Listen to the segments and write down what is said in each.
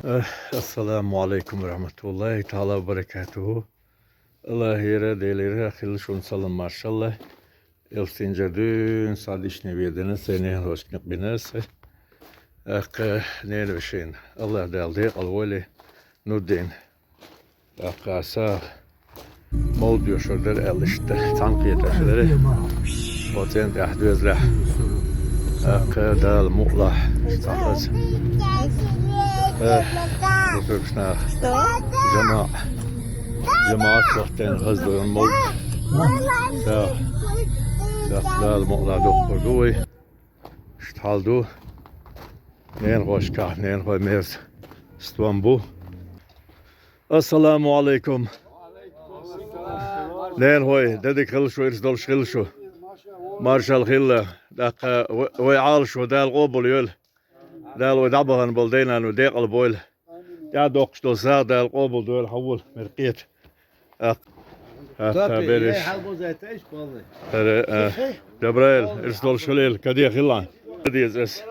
Assalamu alaikum rahmetullahi ta'ala barakatuhu. Allah yere deleri akıllı şun salın maşallah. Elsince dün sadiş nevedene seni hoşnuk binası. Ak ne bir şeyin. Allah daldı alvali nudin. Ak asa mol diyor şurada el işte tankiyet aşıları. Potent ahdözle. Ak dal muğlah. Sahaz. Nufruşna. Cemaat vaktin hızlı mol. Dal muğlah doktor duy. Ştaldu. Neen hoşka, neen hoy mers. İstanbul. Assalamu alaikum. Neen hoy, dedik hılşu, irsdol şılşu. Marshal Hilla. Dak ve alşu dal qobul yol. Dal ve dabahan boldeyna nu deqal boil. Ya doktor sa dal qobul dol havul merqiyet. Hatta beriş. Jabrail, irsdol şulil, kadiya Hilla. Kadiya es.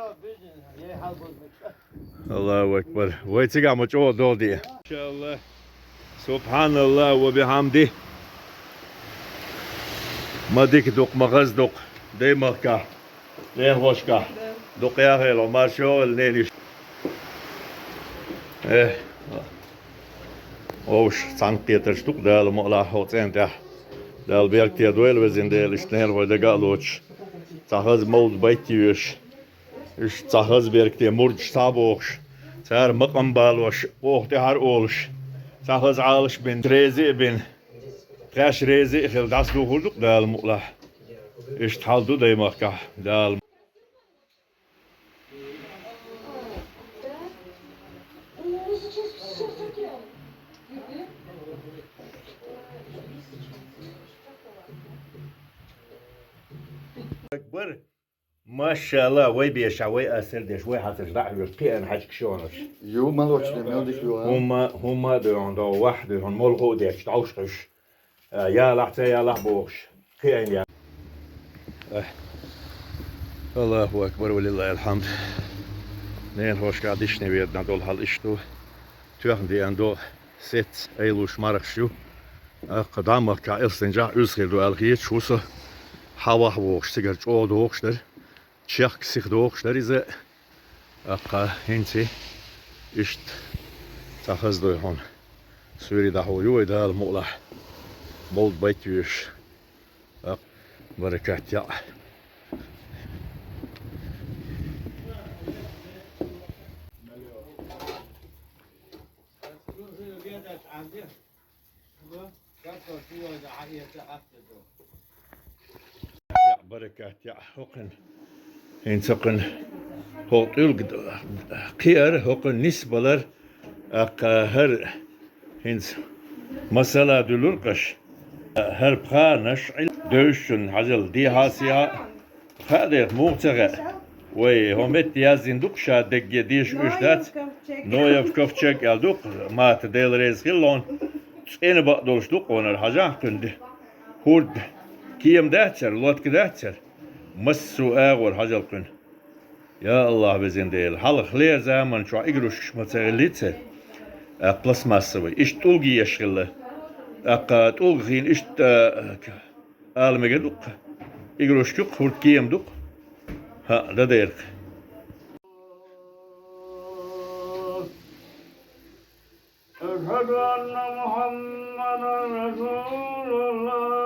Allahu Ekber. Vaytiga maço doldi. İnşallah. Subhanallah ve bihamdi. Madik dok magaz dok. Dey makka. Len hoşka. Dok ya helo marşol neniş. Oş sanktiyeter stuk dal mola hotenta. Dal berktiya duel vezindel işner ve de galoç. Tahaz mold baytiyoş. İş tahaz berktiya murç saboş. Sar maqam baloş. Oh tehar olş. Tahaz alış bin trezi bin. Kaş rezi khil das du hurduk dal mola. İş taldu dey makka. Dal أكبر ما شاء الله وي بيشع وي أسر ديش وي حتى جدع يرقي أن حاجك شونش Jo, maar wat je nou dus wel. هما دون دو واحد دون ملغو ديش تعوشش يا لحتى يا لحبوش كين يا الله أكبر ولله الحمد نين hoş قاعدش نبيدنا دول هالإشتو تيوخن دي أندو ست أيلوش مرخشو قدامك كإلسنجا أسخير دو ألغيت شوسه hava hoogster, çoğu hoogster, çek zich hoogster is het. Hintje is tahaz doyhon. Suri da hoyu da al mola. Bold baytüş. Barakat ya. بركات يا حقن إنسقن هوتيل قير هوقن نسبلر هر هنس مسألة دلورقش هر بخانش دوشن حجل دي هاسيا خادر موتغة وي همت يازين دوكشا دقي ديش اشتات نويف كفشك يالدوك ما تديل ريز خلون تسقين بقدوش دوك ونر حجا كند هورد كيم دهتر لوت كدهتر مسو اغور حجل كن يا الله بزين ديل حال خلير زمان شو اقروش متغليته بلس ماسوي اش توغي يشغل توغين اش المجدوق اقروش كوك هور كيم دوق ها ده ديرك أشهد أن محمدا رسول الله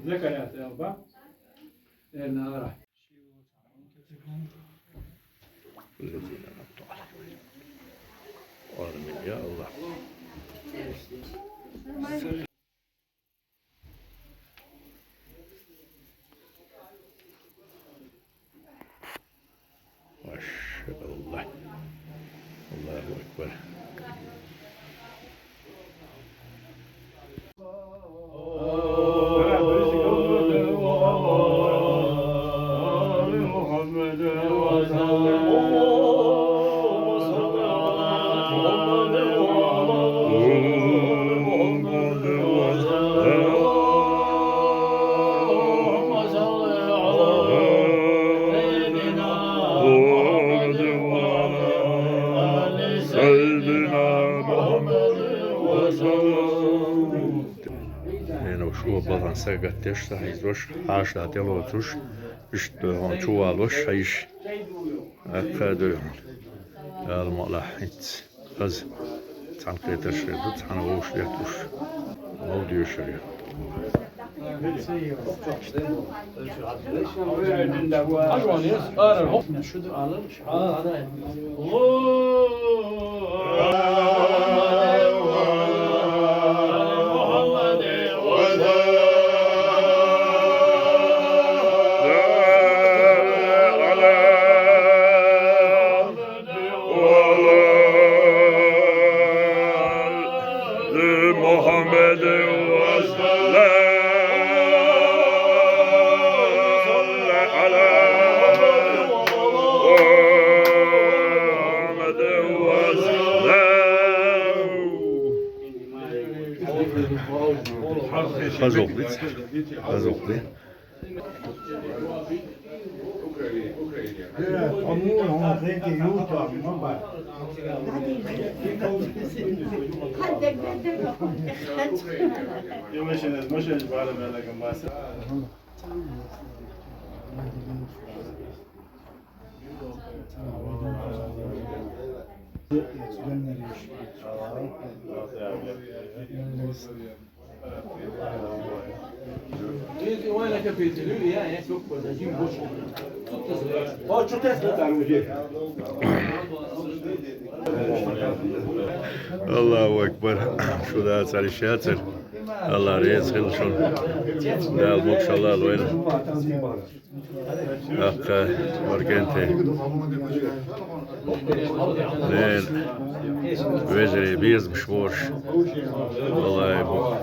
ذكرت أربع النار الذين أنعمت عليهم آمين يا الله. ما شاء الله. الله أكبر. Šuo balansēga tieši aizdoš, āšā telotuš, on čuvaluš, aiš, akadu, almala, hits, az, tanqeter şerdu, tanavuş yatuş, audio şerdu. Hazokli. Allahu Ekber. Şu da açar işatır. Allah reyz kılışın. Dal mokşallah loyun. Akka orkente. Nen veziri bizmiş borç. Vallahi bu.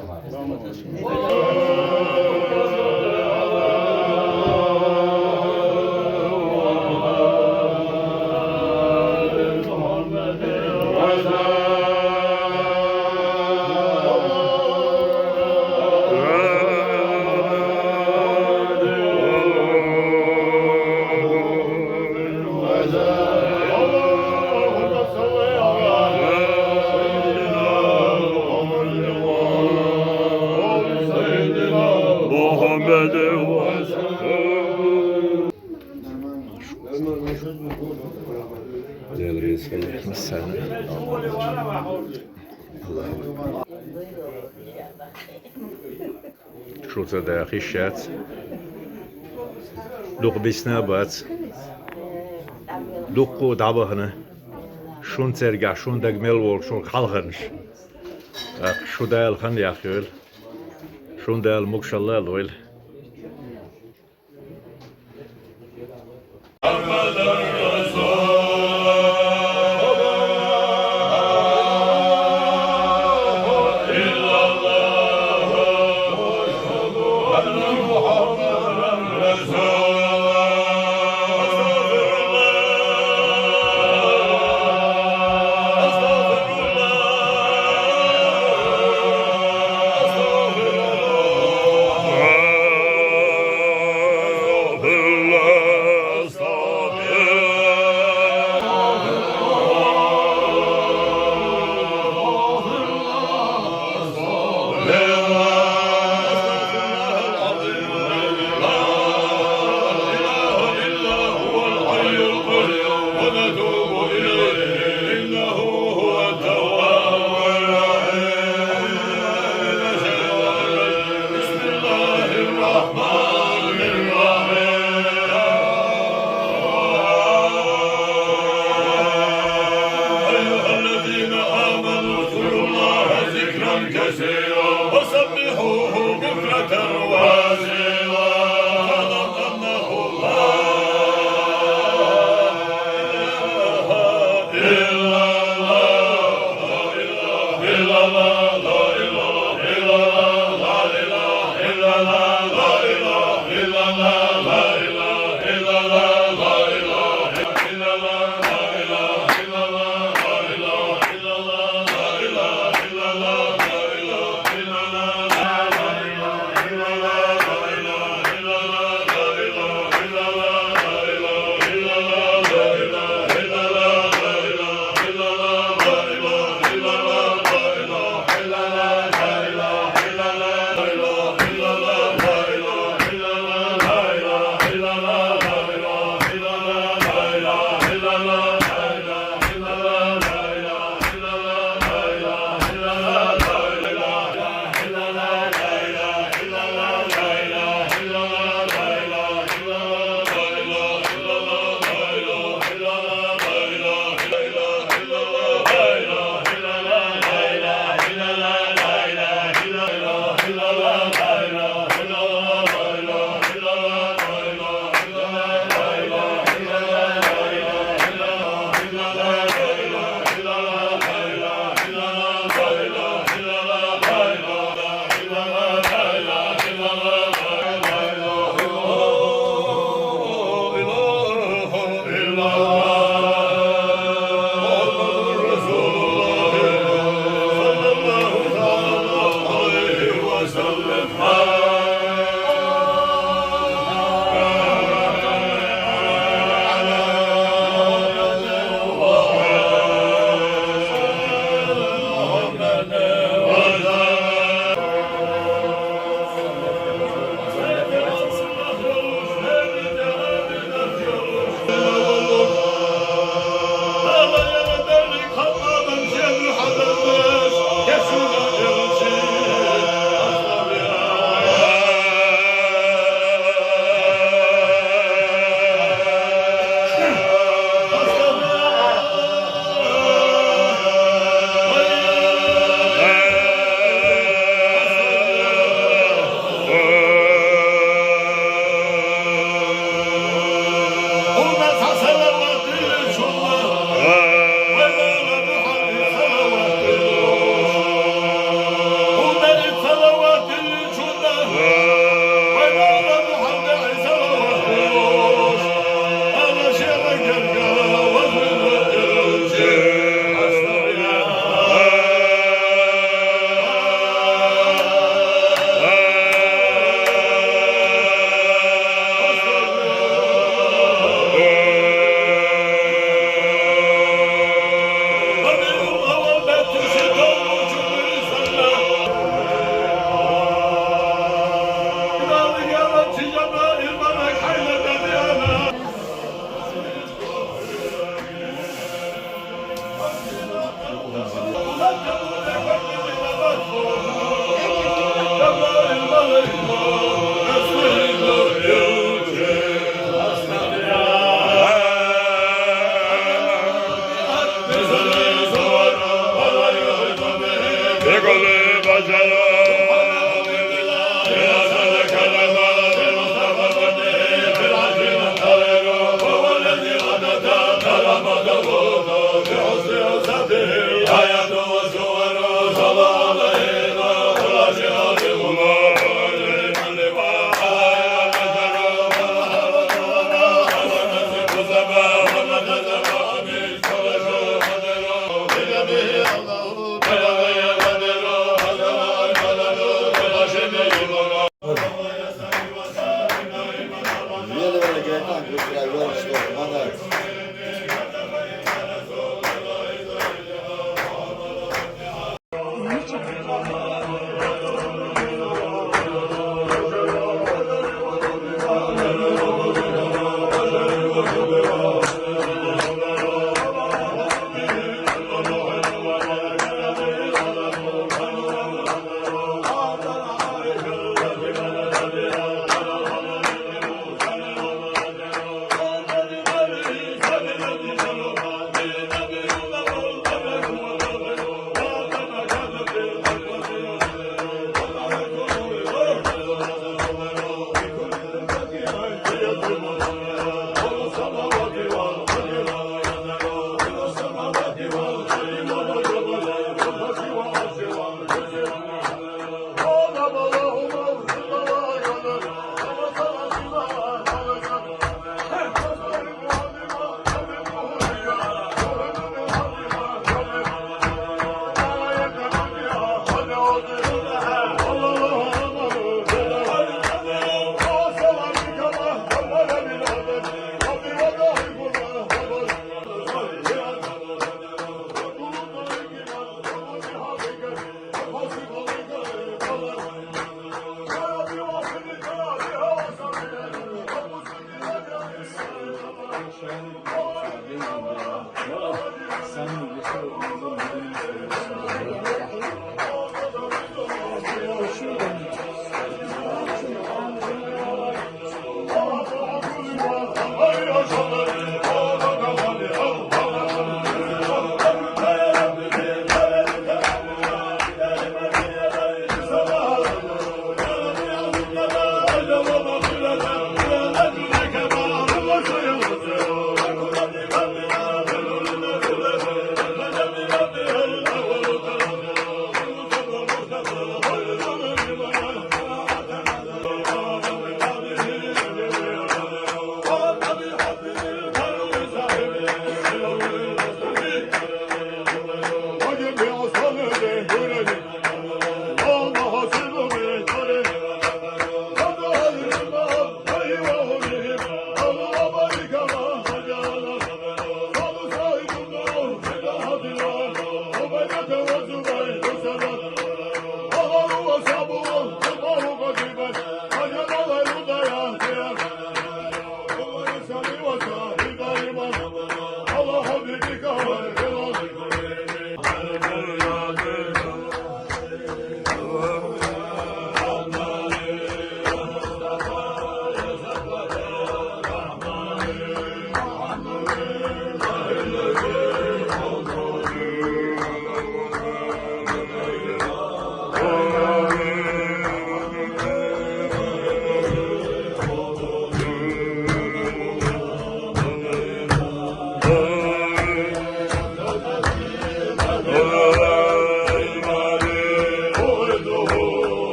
شو تداخل شات دوق بسنابات دوقو دعبهنا شون ترجع شون دجمل وول شون خالخنش شو دال خن يا خيل شون دال مكشلا لويل Really, really great time. Good to have well stored. One night.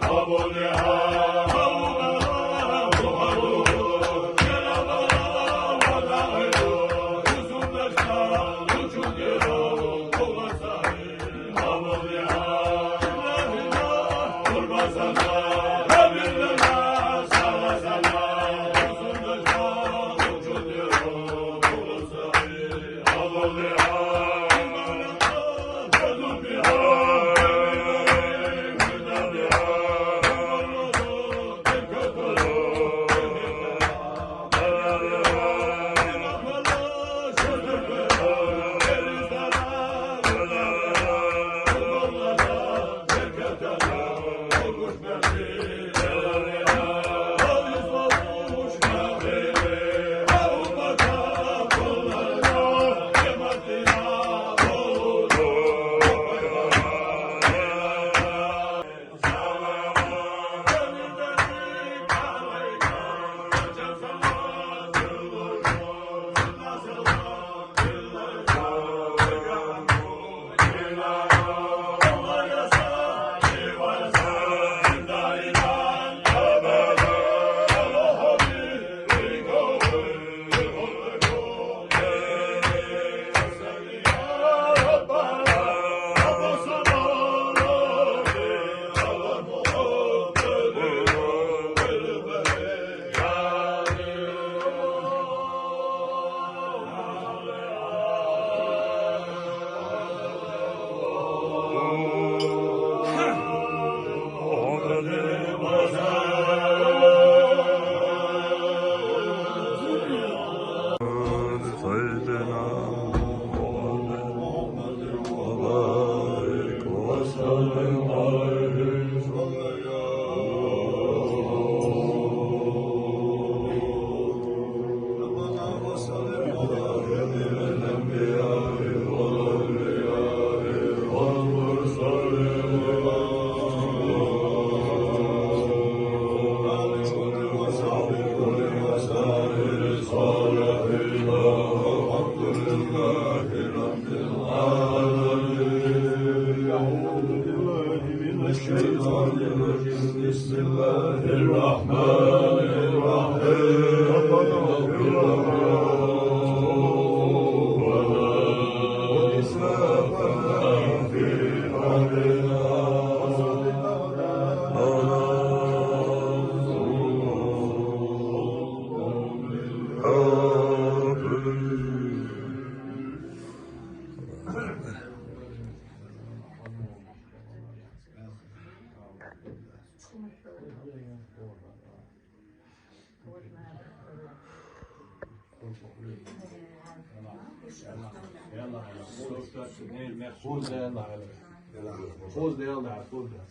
Abone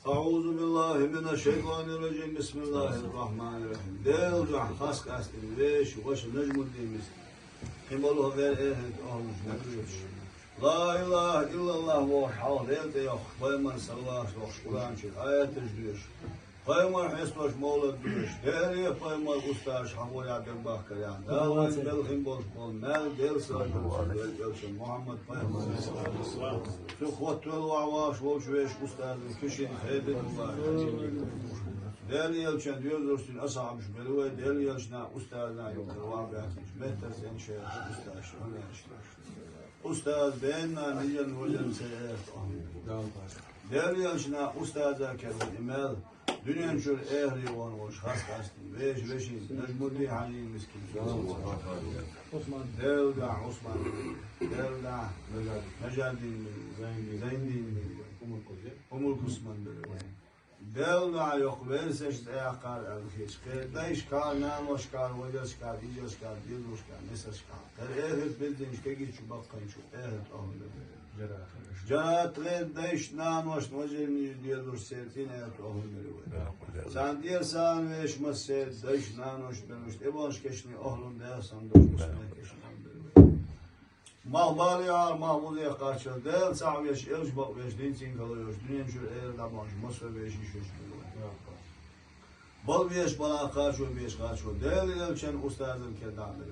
أعوذ بالله من الشيطان الرجيم بسم الله الرحمن الرحيم ديل جع خاص كاستن ليش وش نجم الدين حمله غير إهد أهلش نكشش لا إله إلا الله وحال ديل تيخ قيمن سلاش وش قرآن شيء آيات تجديش قيمن حسوش مولد بيش ديل قيمن أستاش حمول عبد باكر يعني داوين بالهم بول مال ديل سلاش محمد قيمن شو خط والوعواش وشويش أستاذ كشين خيدن ديل يلشن ديوزرسين أصعب شبلوه ديل يلشنا أستاذنا يوم الوعبات متر زين شيء أستاذ شهنا أستاذ بيننا نجن وجن سيئات ديل يلشنا أستاذ كذا إمال دنيا شو الأهلي وش خاص خاصين بيش بيشين نجمودي حالي مسكين ديل دع عثمان ديل دع مجال دين زين دين أم القسمان ديل دع يقبل سجد أقار الخيش دايش كار نام وش كار وجس كار إيجاز كار ديلوش كار نسش كار ترى بلدين شكيج شو بقى شو أهل أهل جرات غير دايش نام وش وجه ديلوش سيرتين أهل أهل سان دير سان ويش مسير دايش نام وش بنوش إبانش كشني أهل ده سندوش مسمى كشني Malbariya Mahmudiye karşı değil sağmış elç bakmış dinçin kalıyor dünya şu el damış masör beş iş bal beş bana karşı beş karşı değil elçen ustazın kedamları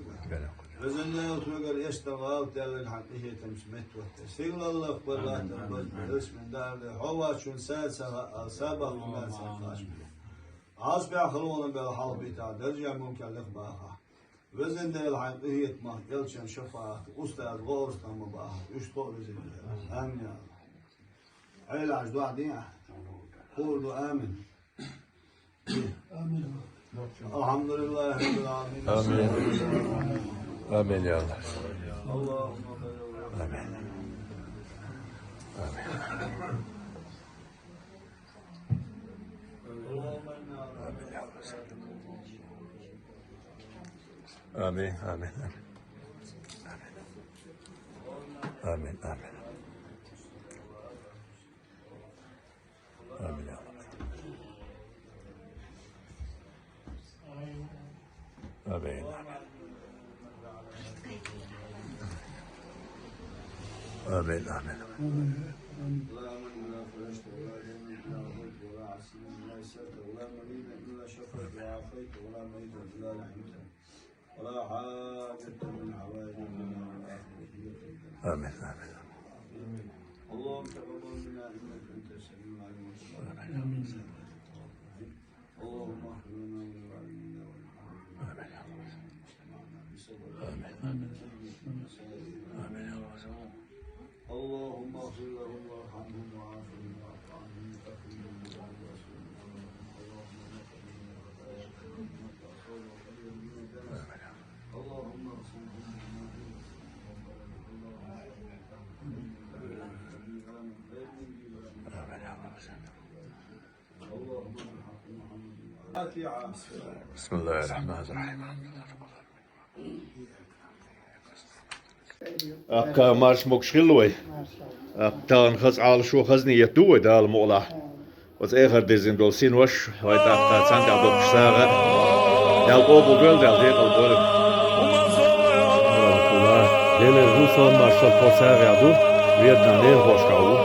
özellikle oturuyor iştigal değil hakkı temsimet ve siglallah vallahi ismin derdi hava şun saat sabah ben saat az bir akıllı bel hal bita derece mümkünlük baha وزن ده الحقيقة ما يلشن شفاعة أستاذ غورستان مباح يشطو وزن ده آمين يا الله علاج دعدين قولوا آمين الحمد لله رب العالمين آمين. آمين يا الله. اللهم آمين. آمين. آمين. آمين. آمين. آمين. آمين. آمين يا الله. آمين. آمين. آمين. لا من لا فرشت ولا جنة إلا رضيت ولا عسير إلا يسرت ولا مريض إلا شفيت وعافيت ولا ميت إلا رحمت ولا حاجة من حوائج الدنيا والآخرة. آمين. آمين. اللهم تقبل منا إنك أنت السميع العليم وتب اللهم اغفر لنا ولوالدينا اللهم اغفر لهم وارحمهم وعافهم واعف عنهم وتقبلهم بجعل رسول اللهم اغسلهم بسم الله الرحمن الرحيم. أكا مارش مكشلوي أكتان خز على شو خزني يتوه ده المولا وز آخر دزين دول سين وش هاي تاكتا سانت عبد الشساغة يا أبو بيل ده ديك البول ليلة الروسون مارشال فوساغ يعدو ويدنا ليه هوش كاو